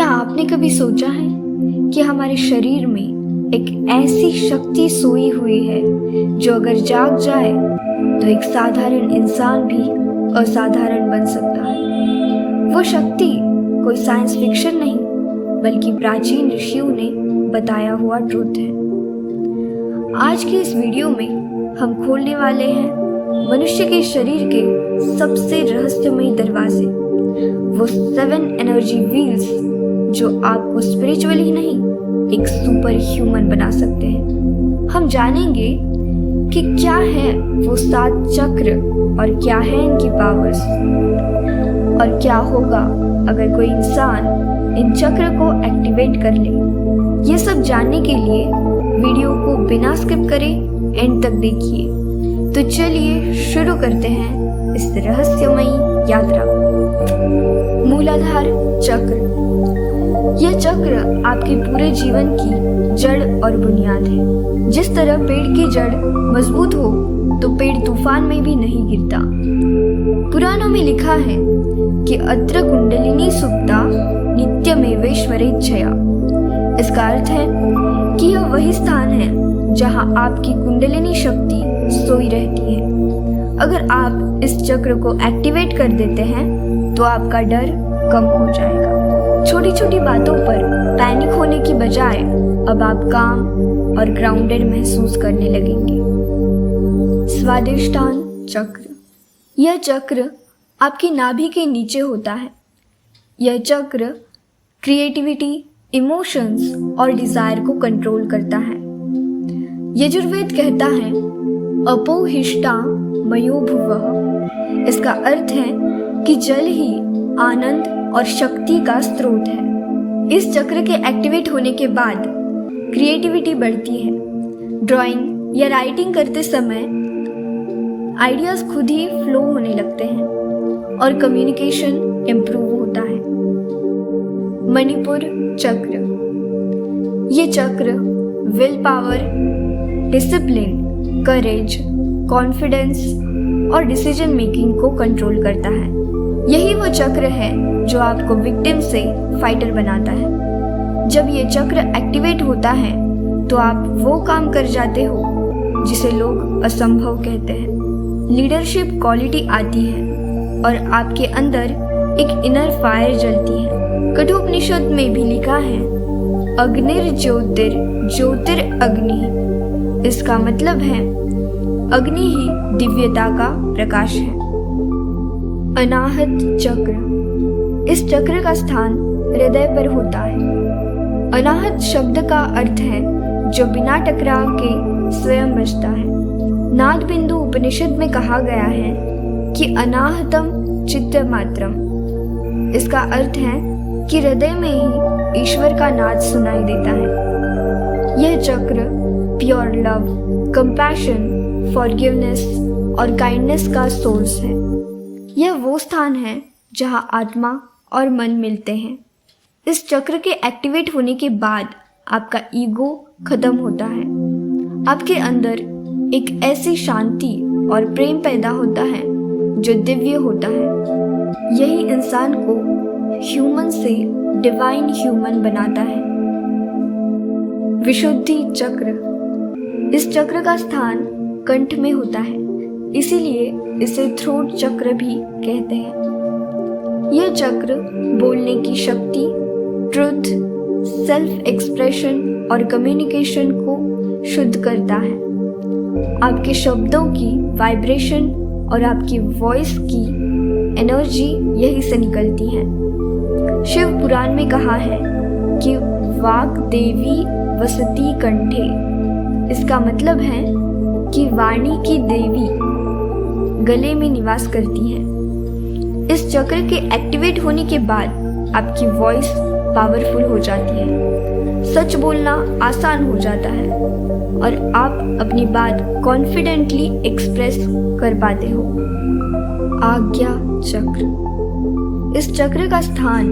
क्या आपने कभी सोचा है कि हमारे शरीर में एक ऐसी शक्ति सोई हुई है जो अगर जाग जाए तो एक साधारण इंसान भी असाधारण बन सकता है। वो शक्ति कोई साइंस फिक्शन नहीं बल्कि प्राचीन ऋषियों ने बताया हुआ ट्रुथ है। आज की इस वीडियो में हम खोलने वाले हैं मनुष्य के शरीर के सबसे रहस्यमयी दरवाजे, वो 7 एनर्जी व्हील्स जो आपको स्पिरिचुअली नहीं एक सुपर ह्यूमन बना सकते हैं। हम जानेंगे कि क्या है वो 7 चक्र और क्या है इनकी पावर्स, और क्या होगा अगर कोई इंसान इन चक्र को एक्टिवेट कर ले। ये सब जानने के लिए वीडियो को बिना स्किप करे एंड तक देखिए। तो चलिए शुरू करते हैं इस रहस्यमयी यात्रा। मूलाधार चक्र। यह चक्र आपके पूरे जीवन की जड़ और बुनियाद है। जिस तरह पेड़ की जड़ मजबूत हो तो पेड़ तूफान में भी नहीं गिरता। पुराणों में लिखा है कि अत्र कुंडलिनी सुप्ता नित्यमेवेश्वरेच्छया। इसका अर्थ है कि यह वही स्थान है जहां आपकी कुंडलिनी शक्ति सोई रहती है। अगर आप इस चक्र को एक्टिवेट कर देते हैं तो आपका डर कम हो जाएगा। छोटी छोटी बातों पर पैनिक होने की बजाय अब आप काम और ग्राउंडेड महसूस करने लगेंगे। स्वादिष्टान चक्र। यह चक्र आपकी नाभि के नीचे होता है। यह चक्र क्रिएटिविटी, इमोशंस और डिजायर को कंट्रोल करता है। यजुर्वेद कहता है अपोहिष्टा मयो भुवः। इसका अर्थ है कि जल ही आनंद और शक्ति का स्रोत है। इस चक्र के एक्टिवेट होने के बाद क्रिएटिविटी बढ़ती है। ड्राइंग या राइटिंग करते समय आइडियाज खुद ही फ्लो होने लगते हैं और कम्युनिकेशन इम्प्रूव होता है। मणिपुर चक्र। ये चक्र will power, discipline, courage, confidence और डिसीजन मेकिंग को कंट्रोल करता है। यही वो चक्र है जो आपको विक्टिम से फाइटर बनाता है। जब ये चक्र एक्टिवेट होता है तो आप वो काम कर जाते हो जिसे लोग असंभव कहते हैं। लीडरशिप क्वालिटी आती है और आपके अंदर एक इनर फायर जलती है। कठोपनिषद में भी लिखा है अग्निर्ज्योतिर ज्योतिर अग्नि। इसका मतलब है अग्नि ही दिव्यता का प्रकाश है। अनाहत चक्र। इस चक्र का स्थान हृदय पर होता है। अनाहत शब्द का अर्थ है जो बिना टकराव के स्वयं बचता है। नाद बिंदु उपनिषद में कहा गया है कि अनाहतम चित्तमात्रम। इसका अर्थ है कि हृदय में ही ईश्वर का नाद सुनाई देता है। यह चक्र प्योर लव, कंपैशन, फॉरगिवनेस और काइंडनेस का सोर्स है। यह वो स्थान है जहां आत्मा और मन मिलते हैं। इस चक्र के एक्टिवेट होने के बाद आपका ईगो खत्म होता है। आपके अंदर एक ऐसी शांति और प्रेम पैदा होता है जो दिव्य होता है। यही इंसान को ह्यूमन से डिवाइन ह्यूमन बनाता है। विशुद्धि चक्र। इस चक्र का स्थान कंठ में होता है, इसीलिए इसे थ्रोट चक्र भी कहते हैं। यह चक्र बोलने की शक्ति, ट्रुथ, सेल्फ एक्सप्रेशन और कम्युनिकेशन को शुद्ध करता है। आपके शब्दों की वाइब्रेशन और आपकी वॉइस की एनर्जी यही से निकलती है। शिव पुराण में कहा है कि वाक देवी वसती कंठे। इसका मतलब है कि वाणी की देवी गले में निवास करती है। इस चक्र के एक्टिवेट होने के बाद आपकी वॉइस पावरफुल हो जाती है। सच बोलना आसान हो जाता है और आप अपनी बात कॉन्फिडेंटली एक्सप्रेस कर पाते हो। आज्ञा चक्र। इस चक्र का स्थान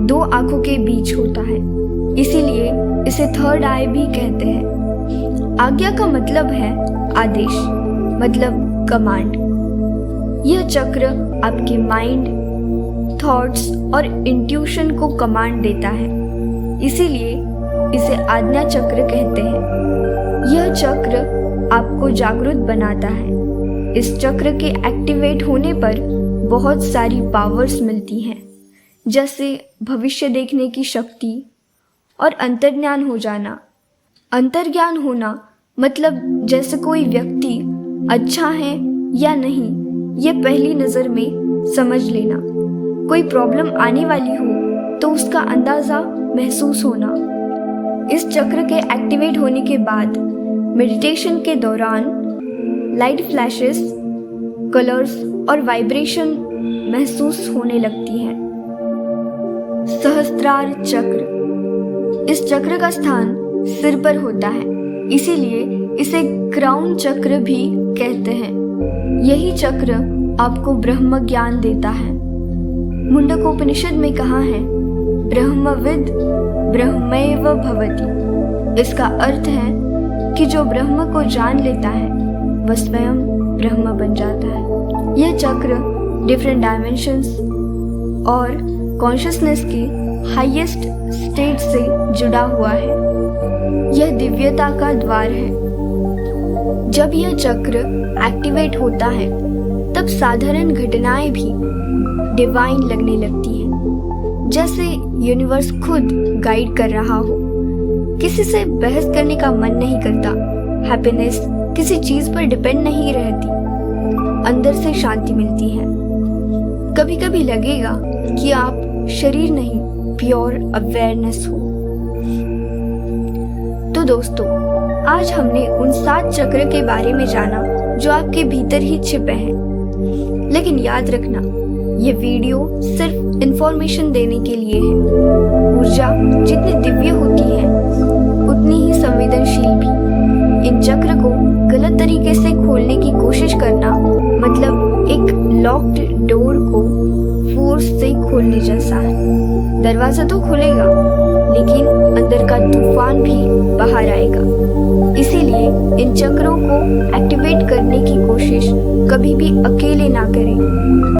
2 आंखों के बीच होता है, इसीलिए इसे थर्ड आई भी कहते हैं। आज्ञा का मतलब है आदेश, मतलब कमांड। यह चक्र आपके माइंड, थॉट्स और इंट्यूशन को कमांड देता है, इसीलिए इसे आज्ञा चक्र कहते हैं। यह चक्र आपको जागरूक बनाता है। इस चक्र के एक्टिवेट होने पर बहुत सारी पावर्स मिलती हैं, जैसे भविष्य देखने की शक्ति और अंतर्ज्ञान हो जाना। अंतर्ज्ञान होना मतलब जैसे कोई व्यक्ति अच्छा है या नहीं ये पहली नज़र में समझ लेना। कोई प्रॉब्लम आने वाली हो तो उसका अंदाज़ा महसूस होना। इस चक्र के एक्टिवेट होने के बाद मेडिटेशन के दौरान लाइट फ्लैशेस, कलर्स और वाइब्रेशन महसूस होने लगती है। सहस्त्रार चक्र, इस चक्र का स्थान सिर पर होता है, इसीलिए इसे क्राउन चक्र भी कहते हैं। यही चक्र आपको ब्रह्म ज्ञान देता है। मुंडकोपनिषद में कहा है, ब्रह्मविद ब्रह्मैव भवति। इसका अर्थ है कि जो ब्रह्म को जान लेता है वह स्वयं ब्रह्म बन जाता है। यह चक्र डिफरेंट डायमेंशंस और कॉन्शियसनेस के हाईएस्ट स्टेट से जुड़ा हुआ है। यह दिव्यता का द्वार है। जब यह चक्र एक्टिवेट होता है तब साधारण घटनाएं भी डिवाइन लगने लगती हैं, जैसे यूनिवर्स खुद गाइड कर रहा हो। किसी से बहस करने का मन नहीं करता। हैप्पीनेस किसी चीज पर डिपेंड नहीं रहती, अंदर से शांति मिलती है। कभी कभी लगेगा कि आप शरीर नहीं, प्योर अवेयरनेस हो। तो दोस्तों, आज हमने उन 7 चक्र के बारे में जाना जो आपके भीतर ही छिपे हैं। लेकिन याद रखना, ये वीडियो सिर्फ इंफॉर्मेशन देने के लिए है। ऊर्जा जितनी दिव्य होती है उतनी ही संवेदनशील भी। इन चक्र को गलत तरीके से खोलने की कोशिश करना मतलब एक लॉक्ड डोर को फोर्स से खोलने जैसा है। दरवाजा तो खुलेगा लेकिन अंदर का तूफान भी बाहर आएगा। इसीलिए इन चक्रों को एक्टिवेट करने की कोशिश कभी भी अकेले ना करें।